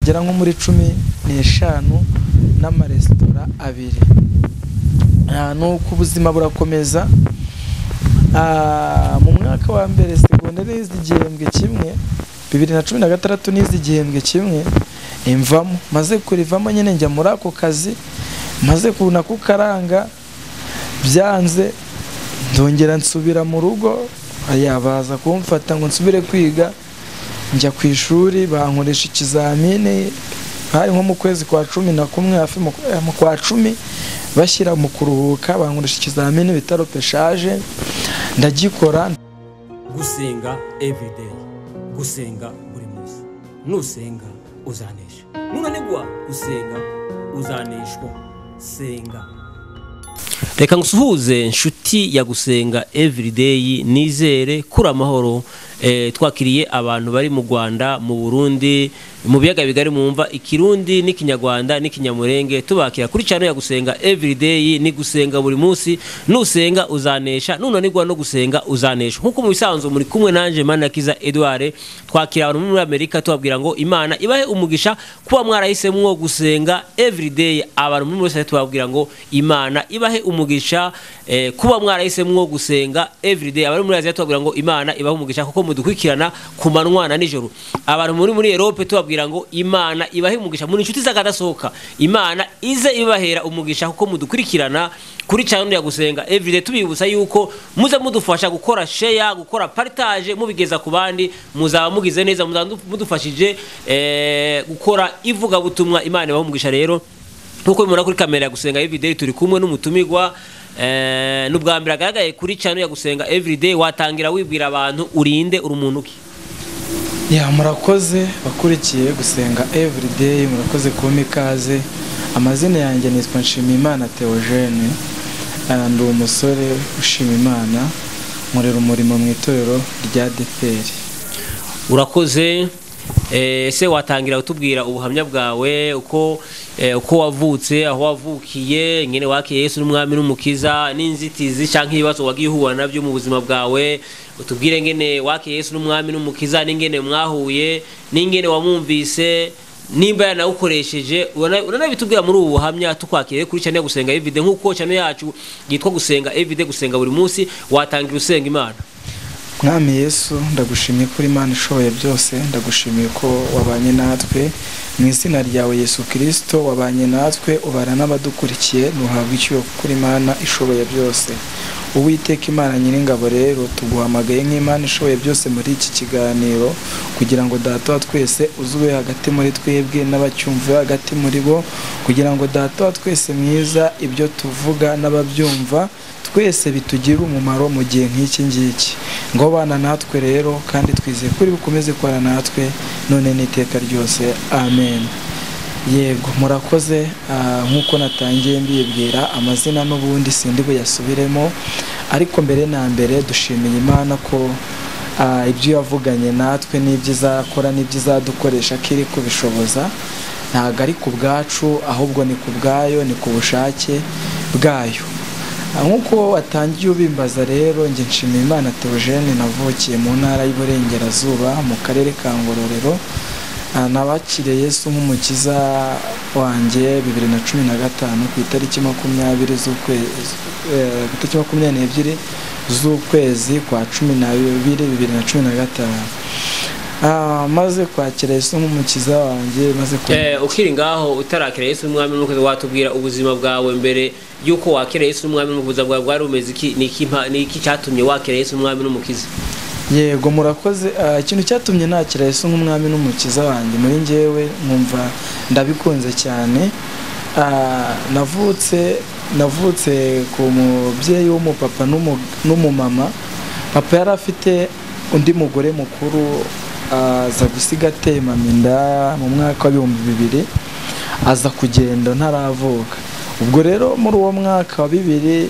gera nko muri 15 n'amaresitora 2. Nuko ubuzima burakomeza. Mu mwaka wa mbere segonderi igihembwe kimwe 2016 n'izigihembwe kimwe imvamo, maze kurivamo nyine njya muri ako kazi, maze kubona kukaranga byanze, ndongera nsubira mu rugo, baza kumfata ngo nsubire kwiga. Njya ku ishuri bankoresha ikizamini, hari nko mu kwezi kwa 11 hafi mu kwa 10 bashyira mu kuruhuka, bankoresha ikizamini bitaro peshaje, ndagikora. Gusenga everyday, gusenga buri munsi. Nusenga uzanesha, nunanigwa gusenga uzaneshwa. Senga. Reka ngusuhuze nshuti ya Gusenga Everyday, nizere kuri amahoro. Twakiriye abantu bari mu Rwanda, mu Burundi, mu biyaga bigari mumva ikirundi n'ikinyarwanda n'ikinyamurenge. Tubakira kuri channel ya Gusenga Everyday, ni gusenga buri munsi. Nusenga uzanesha, nunanigwa no gusenga uzanesha. Nkuko mu bisanzwe muri kumwe nanje Manakiza Edouard. Twakira abantu muri Amerika, tubabwira ngo Imana ibahe umugisha kuba mwarahisemwo gusenga everyday. Abantu muri wese tubabwira ngo Imana ibahe umugisha kuba mwarahisemwo gusenga everyday. Abantu muri Aziya tubabwira ngo Imana ibahe umugisha kuko mudukurikirana ku manwa na nijoro. Abantu muri Europe tubabwira ngo Imana ibahe umugisha muri nshuti zakadasohoka. Imana ize ibahera umugisha kuko mudukurikirana kuri channel ya Gusenga Everyday. Tubibutsa yuko muza mudufasha gukora share, gukora partage, mubigeza ku bandi, muzaba mugize neza, mudufashije gukora ivuga butumwa. Imana ibahe umugisha rero. Nkuko bimura kuri kamera ya Gusenga Everyday, turi kumwe n'umutumigwa n'ubwa mbere agaragaye kuri channel ya Gusenga Everyday. Watangira wibwira abantu urinde urumuntu ki? Murakoze bakurikiye Gusenga Everyday, murakoze kumpa ikaze. Amazina yanjye nitwa Nshimiyimana Theogene, ndi umusore ushima Imana, nkorera umurimo mu itorero rya DPR. Urakoze. Se watangira utubwira ubuhamya bwawe, uko wavutse, aho wavukiye, ngene wakiye Yesu n'umwami n'umukiza, n'inzitizi cyangwa ibibazo wagiye uhura nabyo mu buzima bwawe. Utubwire ngene wakiye Yesu n'umwami n'umukiza, n'ingene mwahuye, n'ingene wamwumvise, nimba yanawukoresheje. Uranabitubwira muri ubu buhamya tukwakiriye kuri channel ya Gusenga Everyday. Nkuko channel yacu yitwa Gusenga Everyday, gusenga buri munsi. Watangira usenga Imana. Mwami Yesu, ndagushimiye kuri Imana ishoboye byose, ndagushimiye ko wabanye natwe mu izina ryawe Yesu Kristo, wabanye natwe ubara n'abadukurikiye, nuhabwa icyo kuri Imana ishoboye byose. Uwiteka Imana nyiringabo rero, tuguhamagaye nk'Imana ishoboye byose muri iki kiganiro, kugira ngo Data wa twese uzube hagati muri twebwe n'abacyumva hagati muri bo, kugira ngo Data wa twese mwiza ibyo tuvuga n'ababyumva twese bitugirira umumaro mu gihe nk'iki ngiki. Ngo bana natwe rero, kandi twizeye kuri bukomeze kwara natwe none n'iteka ryose. Amen. Yego, murakoze. Nkuko natangiye mbibwira amazina n'ubundi sindi buyasubiremo, ariko mbere na mbere dushimiye Imana ko ibyo yavuganye natwe n'ibyo izakora n'ibyo izadukoresha kiri kubishoboza. Ntago ari ku bwacu, ahubwo ni ku bwayo, ni ku bushake bwayo. Nkuko watangiye ubimbaza rero, njye nshimiye Imana Theogene, navukiye mu ntara y'Iburengerazuba mu karere ka Ngororero. Nabakiriye Yesu nk'umukiza wanjye 2015 ku itariki 22 z'ukwezi kwa 12 2015. Maze kwakira Yesu nk'umukiza wanjye, maze ukiri ngaho utarakira Yesu n'umwami n'umukiza, watubwira ubuzima bwawe mbere yuko wakira Yesu n'umwami n'umukiza bwawe bwari umeze iki? Ni iki cyatumye wakira Yesu n'umwami n'umukiza? Yego, murakoze. Ikintu cyatumye nakira Yesu nk'umwami n'umukiza wanjye, muri njyewe nkumva ndabikunze cyane. Navutse ku mubyeyi w'umupapa n'umumama. Papa yari afite undi mugore mukuru, aza gusiga ateye inda mu mwaka wa 2000, aza kugenda ntaravuka. Ubwo rero muri uwo mwaka wa 2000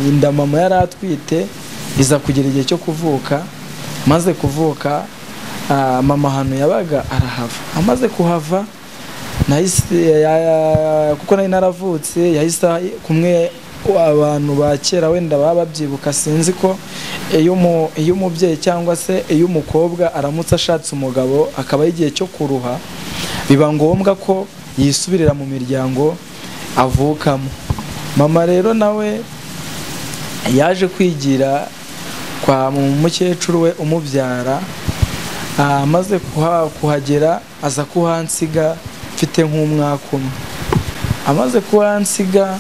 inda mama yari atwite iza kugira igihe cyo kuvuka. Maze kuvuka, mama hano yabaga arahava. Amaze kuhava, nahise kuko nari naravutse, yahise kumwe abantu ba kera wenda baba babyibuka, sinzi ko iyo umubyeyi cyangwa se iyo umukobwa aramutse ashatse umugabo akaba igihe cyo kuruha, biba ngombwa ko yisubirira mu miryango avukamo. Mama rero nawe yaje kwigira kwa mukecuru we umubyara, amaze kuhagera aza kuhansiga mfite nk'umwaka umwe. Amaze kuhansiga,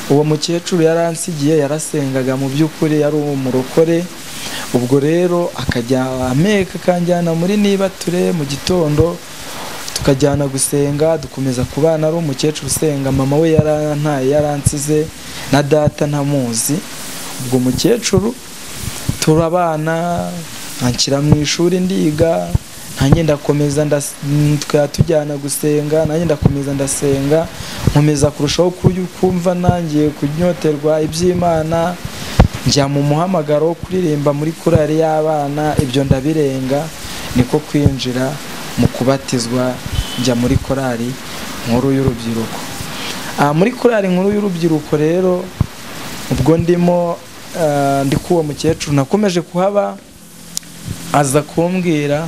uwo mukecuru yaransigiye, yarasengaga mu by'ukuri, yari umurokore. Ubwo rero akajya ameka akanjyana muri Nibature mu gitondo, tukajyana gusenga, dukomeza kubana. Ari umukecuru usenga, mama we yarantaye, yaransize na data ntamuzi. Ubwo mukecuru turabana, anshyira mu ishuri ndiga, nanjye ndakomeza tujyana gusenga, nanjye ndakomeza ndasenga, nkomeza kurushaho kumva nanjye kunyoterwa iby'Imana. Njya mu muhamagaro wo kuririmba muri korali y'abana, ibyo ndabirenga, niko kwinjira mu kubatizwa, njya muri korali nkuru y'urubyiruko. Muri korali nkuru y'urubyiruko rero, ubwo ndimo ndi kuwo mukecuru nakomeje kuhaba, aza kumbwira,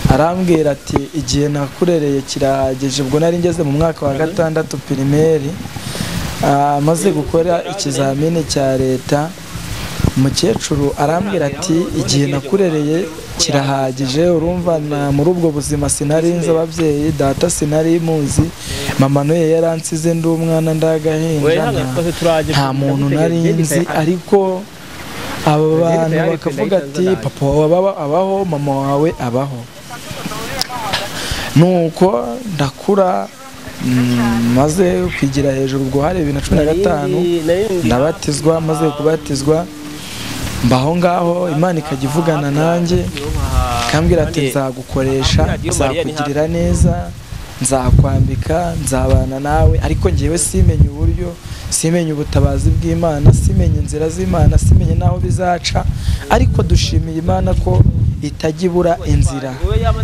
arambwira ati igihe nakurereye kirahagije. Ubwo nari ngeze mu mwaka wa 6 primaire, maze gukora ikizamini cya leta. Umukecuru arambwira ati igihe nakurereye kirahagije, urumva muri ubwo buzima sinari nzi ababyeyi, data sinari muzi, mama nawe yaransize ndi umwana ndagahinja, nta muntu nari nzi. Ariko aba bantu bakavuga ati papa wawe abaho, mama wawe abaho. Nuko ndakura, maze kwigira hejuru. Ubwo hari 2015 ndabatizwa. Maze kubatizwa mbaho ngaho, Imana ikajya ivugana nanjye, ikambwira ati nzagukoresha, nzakugirira neza, nzakwambika, nzabana nawe. Ariko ngewe simenye uburyo, simenye ubutabazi bw'Imana, simenye inzira z'Imana, simenye naho bizaca. Ariko dushimiye Imana ko itajya ibura inzira.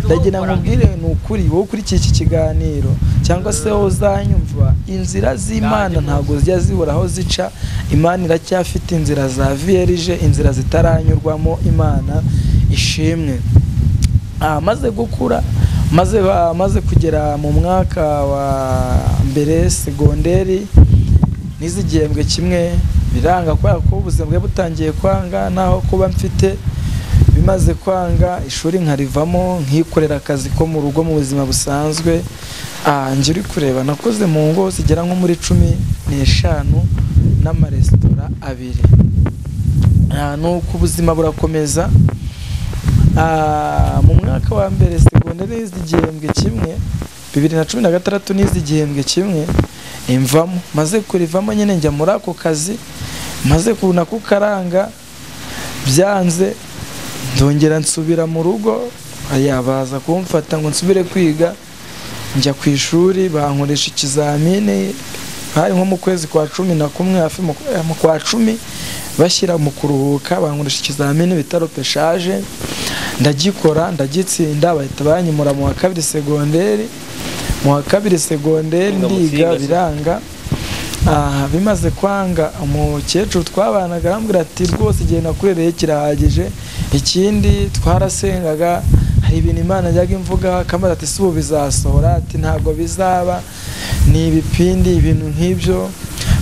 Ndagira nkubwire ni ukuri, wowe ukurikiye iki kiganiro cyangwa se wowe uzanyumva, inzira z'Imana ntabwo zijya zibura aho zica. Imana iracyafite inzira za vierge, inzira zitaranyurwamo. Imana ishimwe. Maze gukura, maze kugera mu mwaka wa mbere segonderi, nize igihembwe kimwe biranga, kubera ko ubuzima bwe butangiye kwanga, naho kuba mfite bimaze kwanga, ishuri nkarivamo, nkikorera akazi ko mu rugo mu buzima busanzwe. Njye uri kureba nakoze mu ngo zigera nko muri 15 n'amaresitora 2. Nuko ubuzima burakomeza. Mu mwaka wa mbere segonderi nize igihembwe kimwe, 2016 nize igihembwe kimwe, imvamo. Maze kurivamo nyine njya muri ako kazi, maze kubona kukaranga byanze, ndongera nsubira mu rugo. Baza kumfata ngo nsubire kwiga. Njya ku ishuri, bankoresha ikizamini, hari nko mu kwezi kwa 11, hafi mu kwa 10 bashyira mu kuruhuka, bankoresha ikizamini bita repeshage, ndagikora, ndagitsinda, bahita banyimura mu wa 2 segonderi. Mu wa 2 segonderi ndiga biranga. Bimaze kwanga, umukecuru twabanaga arambwira ati rwose igihe nakurereye kirahagije. Ikindi twarasengaga, hari ibintu Imana yajyaga imvuga, kamara ati si ubu bizasohora, ati ntabwo bizaba, ni ibipindi, ibintu nk'ibyo.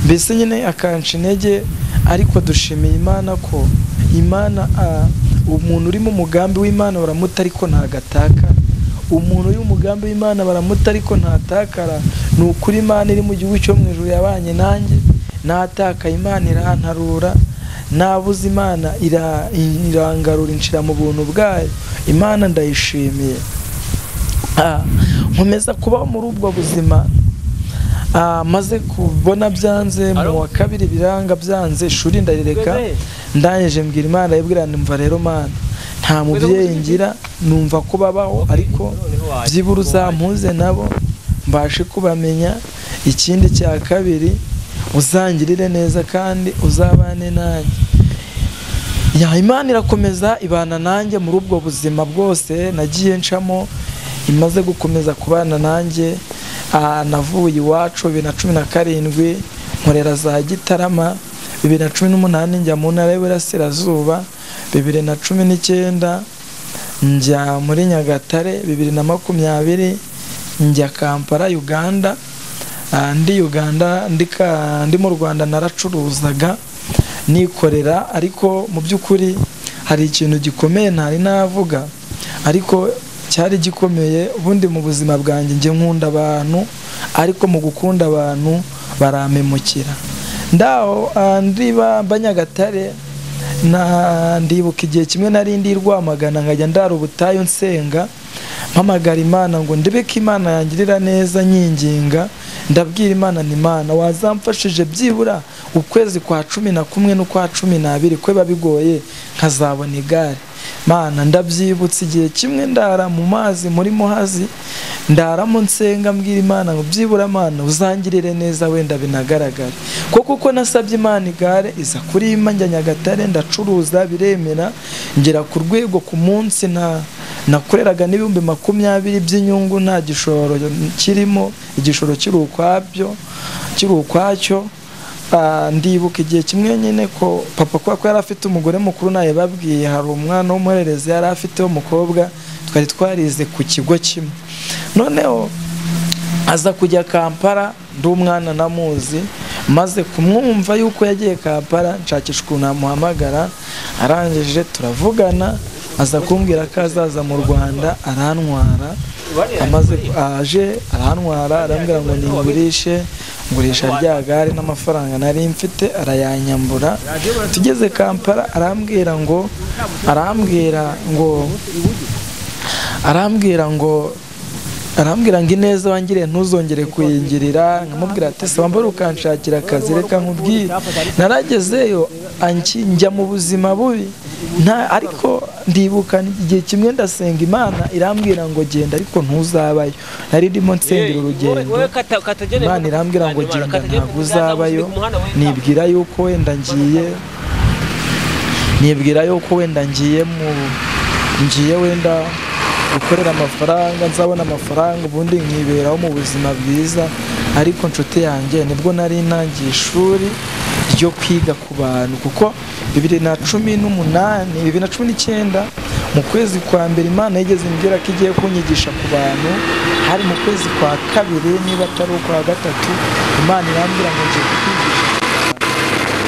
Mbese nyine akanca intege. Ariko dushimiye Imana ko Imana, umuntu uri mu mugambi w'Imana baramuta ariko ntagataka. Umuntu uri mu mugambi w'Imana baramuta ariko ntatakara. Ni ukuri Imana iri mu gihugu cyo mu ijuru yabanye nanjye, nataka Imana irantarura, nabuze Imana irangarura, inshira mu buntu bwayo. Imana ndayishimiye. Nkomeza kuba muri ubwo buzima. Maze kubona byanze, mu wa 2 biranga byanze, ishuri ndarireka. Ndangije mbwira Imana, yibwira ndumva rero Mana, nta mubyeyi ngira, numva ko babaho, ariko byibura uzampuze nabo mbashe kubamenya. Ikindi cya kabiri, uzangirire neza kandi uzabane nanjye. Imana irakomeza ibana nanjye muri ubwo buzima bwose nagiye ncamo. Imaze gukomeza kubana nanjye, navuye iwacu 2017 nkorera za Gitarama 2018 njya mu ntara y'Iburasirazuba 2019 njya muri Nyagatare 2020 njya Kampala Uganda ndi Uganda ndi mu Rwanda naracuruzaga nikorera ariko mu by'ukuri hari ikintu gikomeye ntari navuga ariko cyari gikomeye ubundi mu buzima bwanjye nje nkunda abantu ariko mu gukunda abantu baramemukira ndaho ndiba Banyagatare ndibuka igihe kimwe nari ndi Rwamagana nkajya ndara ubutayu nsenga mpamagara Imana ngo ndebeke Imana yangirira neza nyinginga ndabwira Imana ni Imana wazamfashije byibura ukwezi kwa 11 n'ukwa 12 kwe babigoye nkazabona igare Mana ndabyibutse igihe kimwe ndara mu mazi muri muhazi ndaramo nsenga mbwira Imana ngo byibura Mana uzangirire neza wenda binagaragara kuko nasabye Imana igare iza kuri njya Nyagatare ndacuruza biremera ngera ku rwego ku munsi nakoreraga n'ibihumbi 20 by'inyungu nta gishoro kirimo igishoro kiri ukwacyo ndibuka igihe kimwe nyine ko papa ko yari afite umugore mukuru naye babwiye hari umwana w'umurerezi yari afite umukobwa twari twarize ku kigo kimwe noneho aza kujya Kampala ndi umwana namuzi maze kumwumva yuko yagiye Kampala nshakisha ukuntu amuhamagara arangije turavugana aza kumbwira ko azaza mu Rwanda arantwara amaze aje arantwara arambwira ngo ngurisha rya gare n'amafaranga nari mfite arayanyambura tugeze Kampala arambwira ngo ineza wangire ntuzongere kuyingirira nkamubwira ati se wambara ukanshakira akazi reka nkubwire naragezeyo njya mu buzima bubi ariko ndibuka igihe kimwe ndasenga Imana irambwira ngo genda ariko ntuzabayo nari ndimo nsengera urugendo Imana irambwira ngo genda ntabwo uzabayo nibwira yuko wenda ngiye wenda gukorera amafaranga nzabona amafaranga ubundi nkiberaho mu buzima bwiza ariko nshuti yanjye nibwo nari ntangiye ishuri ryo kwiga ku bantu kuko 2019 mu kwezi kwa mbere Imana yigeze imbwira ko igiye kunyigisha ku bantu hari mu kwezi kwa kabiri niba atari ukwa gatatu Imana irambwira ngo nje kwigisha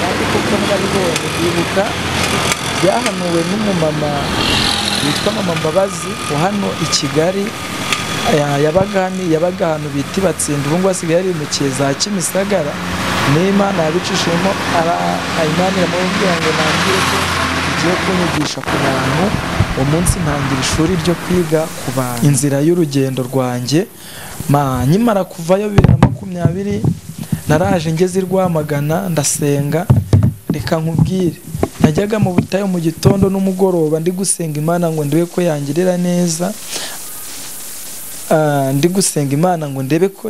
kandi kuko nabibonye ndibuka byahanuwe n'umumama witwa Mama Mbabazi hano i Kigali yabaga ahantu biti batsinda ubu ngo asigaye ari mu za Kimisagara n'Imana yabicishemo Imana iramubwira ngo nambire ko igiye kunyigisha ku bantu umunsi ntangira ishuri ryo kwiga ku bantu inzira y'urugendo rwanjye nyimara kuvayo 2020 naraje ngeze Rwamagana ndasenga reka nkubwire najyaga mu butayo mu gitondo n'umugoroba ndi gusenga Imana ngo ndebe ko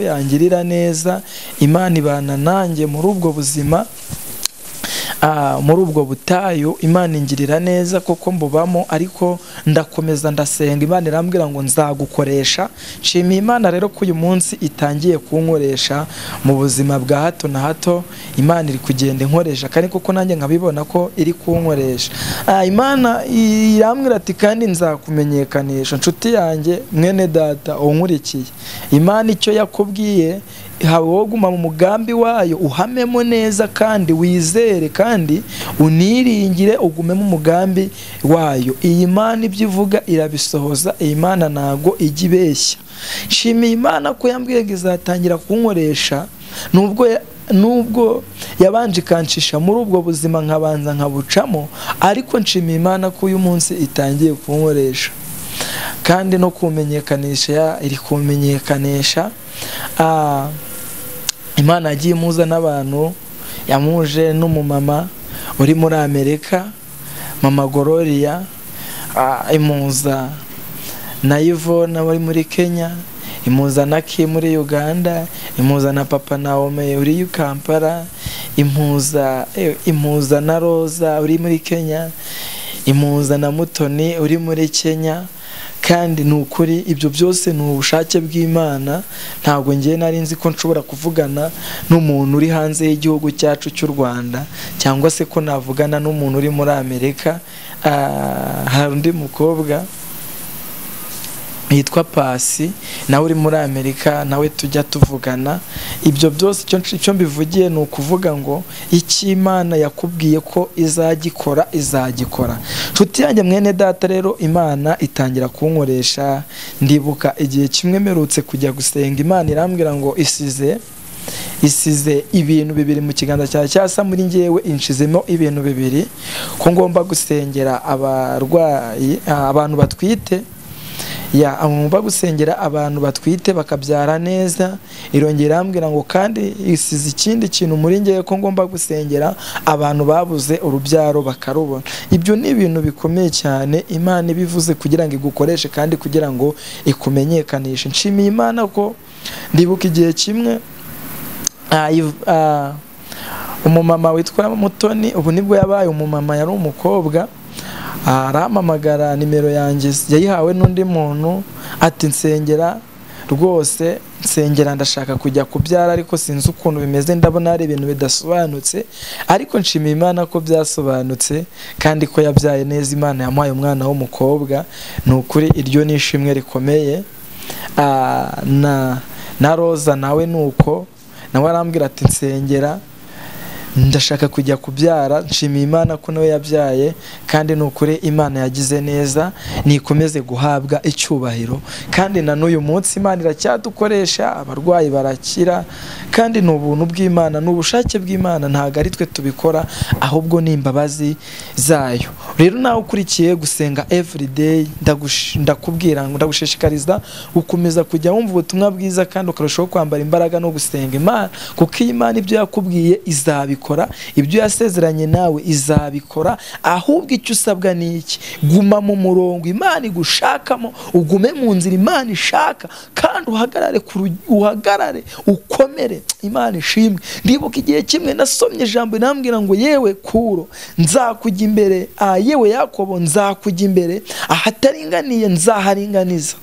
yangirira neza Imana ibana nanjye muri ubwo buzima muri ubwo butayu Imana ingirira neza koko mbubamo ariko ndakomeza ndasenga Imana irambwira ngo nzagukoresha nshimiye Imana rero ko uyu munsi itangiye kunkoresha mu buzima bwa hato na hato Imana iri kugenda inkoresha kandi koko nanjye nkabibona ko iri kunkoresha Imana irambwira ati kandi nzakumenyekanisha nshuti yanjye mwene data unkurikiye Imana icyo yakubwiye hawo guma mu mugambi wayo uhamemo neza kandi wizere kandi uniringire ugume mu mugambi wayo iyi Imana ibyivuga irabisohoza iyi Imana nago igibeshya nshimiye Imana ko yambwiye izatangira kunkoresha nubwo yabanje kancisha muri ubwo buzima nkabanza nkabucamo ariko nshimiye Imana ko uyu munsi itangiye kunkoresha kandi no kumenyekanisha iri kumenyekanisha Imana yagiye imuza n'abantu yamuje n'umumama uri muri Amerika Mama Gloria imuza na Yvonne uri muri Kenya imuza na Kim muri Uganda imuza na Papa Naome uri Kampala imuza na Rosa uri muri Kenya imuza na Mutoni uri muri Kenya kandi nukuri ibyo byose ni ubushake bw'Imana. Ntabwo ngiye nari nzi ko nshobora kuvugana n'umuntu uri hanze y'igihugu cyacu cy'u Rwanda, cyangwa se ko navugana n'umuntu uri muri Amerika. Hari undi mukobwa yitwa Pasi nawe uri muri Amerika, nawe tujya tuvugana. Ibyo byose icyo mbivugiye ni ukuvuga ngo icyo Imana yakubwiye ko izagikora izagikora. Nshuti yanjye mwene data, rero Imana itangira kunkoresha. Ndibuka igihe kimwe mperutse kujya gusenga, Imana irambwira ngo isize ibintu bibiri mu kiganza cyawe, cyasa muri ngewe inshizemo ibintu bibiri, ko ngomba gusengera abarwayi, abantu batwite. Ngomba gusengera abantu batwite bakabyara neza. Irongera irambwira ngo kandi isize ikindi kintu muri ngewe, ko ngomba gusengera abantu babuze urubyaro bakarubona. Ibyo ni ibintu bikomeye cyane Imana ibivuze kugira ngo igukoreshe kandi kugira ngo ikumenyekanishe. Nshimiye Imana ko ndibuka igihe kimwe umumama witwa Mutoni, ubu nibwo yabaye umumama, yari umukobwa, arampamagara nimero yanjye yayihawe n'undi muntu, ati nsengera rwose, nsengera ndashaka kujya kubyara ariko sinzi ukuntu bimeze, ndabona hari ibintu bidasobanutse, ariko nshimiye Imana ko byasobanutse kandi ko yabyaye neza. Imana yamuhaye umwana w'umukobwa, ni ukuri iryo ni ishimwe rikomeye. Na Roza nawe nuko, nawe arambwira ati nsengera ndashaka kujya kubyara. Nshimiye Imana ko nawe yabyaye, kandi ni ukuri Imana yagize neza, nikomeze guhabwa icyubahiro. Kandi na n'uyu munsi Imana iracyadukoresha, abarwayi barakira, kandi ni ubuntu bw'Imana, ni ubushake bw'Imana, ntabwo ari twe tubikora, ahubwo ni imbabazi zayo. Rero nawe ukurikiye Gusenga Everyday, ndakubwira ngo ndagushishikariza gukomeza kujya wumva ubutumwa bwiza, kandi ukarushaho kwambara imbaraga no gusenga Imana, kuko Imana ibyo yakubwiye izabikora, ibyo yasezeranye nawe izabikora. Ahubwo icyo usabwa ni iki? Guma mu murongo Imana igushakamo, ugume mu nzira Imana ishaka, kandi uhagarare ukomere. Imana ishimwe. Ndibuka igihe kimwe nasomye ijambo inambwira ngo yewe Kuro nzakujya imbere, yewe Yakobo nzakujya imbere, ahataringaniye nzaharinganiza.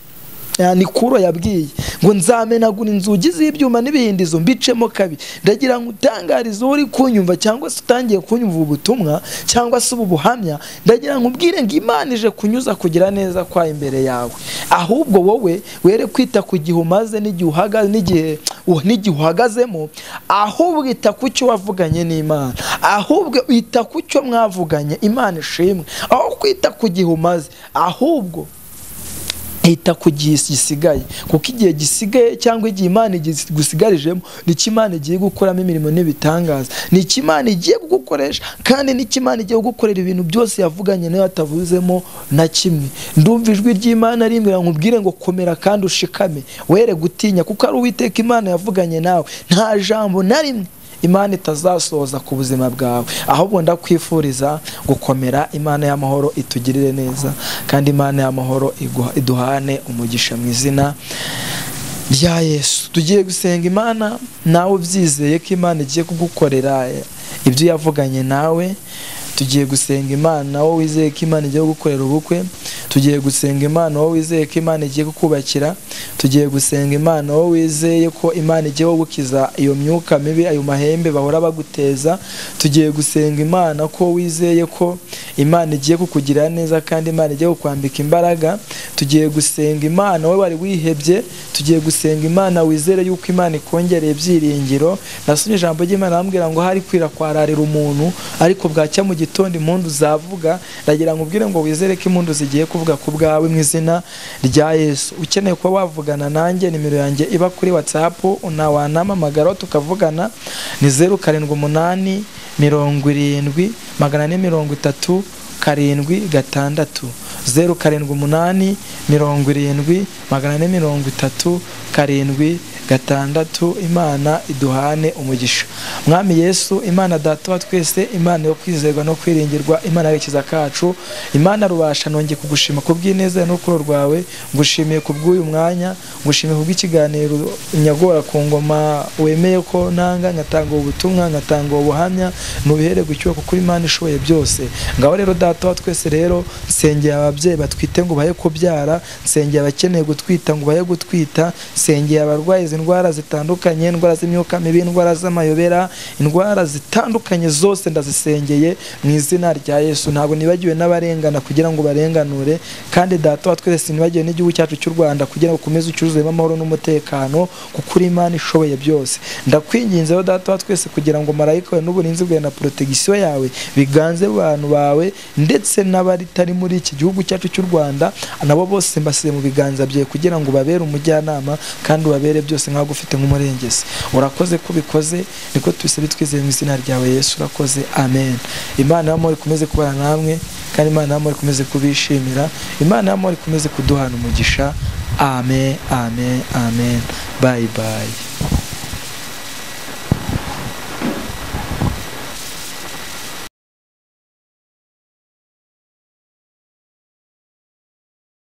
Ni Kuro yabwiye ngo nzamenagura inzugi z'ibyuma n'ibihindizo mbicemo kabiri. Ndagira ngo utangarize uri kunyumva, cyangwa se utangiye kunyumva ubutumwa, cyangwa se ubuhamya, ndagira ngo ubwire ngo Imana ije kunyuza kugira neza kwa imbere yawe. Ahubwo wowe were kwita ku gihe umaze n'igihe uhagazemo, ahubwo ita ku cyo wavuganye n'Imana, ahubwo ita ku cyo mwavuganye. Imana ishimwe. Aho kwita ku gihe umaze, ahubwo ita ku gihe gisigaye, kuko igihe gisigaye cyangwa igihe Imana gusigarijemo nicyo Imana igiye gukoramo imirimo n'ibitangaza, nicyo Imana igiye kugukoresha, kandi nicyo Imana igiye gukorera ibintu byose yavuganye nayo atavuzemo na kimwe. Ndumva ijwi ry'Imana rimbwira ngo ubwire ngo komera kandi ushikame, were gutinya, kuko ari Uwiteka Imana yavuganye nawe. Nta jambo na rimwe Imana itazasohoza ku buzima bwawe, ahubwo ndakwifuriza gukomera. Imana y'amahoro itugirire neza, kandi Imana y'amahoro iduhane umugisha mu izina rya Yesu. Tugiye gusenga Imana, nawe ubyizeye ko Imana igiye kugukorera ibyo yavuganye nawe. Tugiye gusenga Imana wowe wizeye ko Imana igiye gukorera ubukwe. Tugiye gusenga Imana wowe wizeye ko Imana igiye kukubakira. Tugiye gusenga Imana wowe wizeye ko Imana igiye gukiza iyo myuka mibi, ayo mahembe bahora baguteza. Tugiye gusenga Imana ko wizeye ko Imana igiye kukugirira neza, kandi Imana igiye kukwambika imbaraga. Tugiye gusenga Imana wowe wari wihebye. Tugiye gusenga Imana wizere yuko Imana ikongereye ibyiringiro. Nasomye ijambo ry'Imana ambwira ngo hari kwira kwararira umuntu, ariko bwacya mu gitondo impundu zavuga. Ndagira ngo ubwire ngo wizere ko impundu zigiye kuvuga ku bwawe mu izina rya Yesu. Ukeneye kuba wavugana nanjye, nimero yanjye iba kuri WhatsApp, wanamamagara tukavugana, ni 078 70 430 7 078 70 430 7 6 Imana iduhane umugisha. Mwami Yesu, Imana data wa twese, Imana yo kwizerwa no kwiringirwa, Imana y'agakiza kacu, Imana rubasha, nongeye kugushima kubw'ineza n'ukuro rwawe, ngushimiye kubw'uyu mwanya, ngushimiye kubw'ikiganiro nyagora ku ngoma wemeye ko ntanga, ngatanga ubutumwa, ngatanga ubuhamya, nubihere gucyuka kuko Imana ishoboye byose. Ngaho rero data wa twese rero, nsengeye ababyeyi batwite ngo bahe kubyara, nsengeye abakeneye gutwita ngo bahe gutwita, nsengeye abarwaye izi ndwara zitandukanye, indwara z'imyuka mibi, indwara z'amayobera, indwara zitandukanye zose ndazisengeye mu izina rya Yesu. Ntabwo nibagiwe n'abarengana kugira ngo barenganure, kandi data wa twese nibagiwe n'igihugu cyacu cy'u Rwanda kugira ngo ukomeze ucyuzuyemo amahoro n'umutekano kuko uri Imana ishoboye byose. Ndakwinginze rero data wa twese kugira ngo marayika wawe n'uburinzi bwawe na protection yawe biganze abantu bawe ndetse n'abaritari muri iki gihugu cyacu cy'u Rwanda, nabo bose mbasize mu biganza byawe kugira ngo babere umujyanama kandi ubabere byose nk'aho ufite nk'umurengezi. Urakoze kubikoze, niko tubisabye twizeye mu izina ryawe Yesu. Urakoze, amen. Imana y'amahoro ikomeze kubana namwe, kandi Imana y'amahoro ikomeze kubishimira, Imana y'amahoro ikomeze kuduhana umugisha. Amen, amen, amen. Bye bye.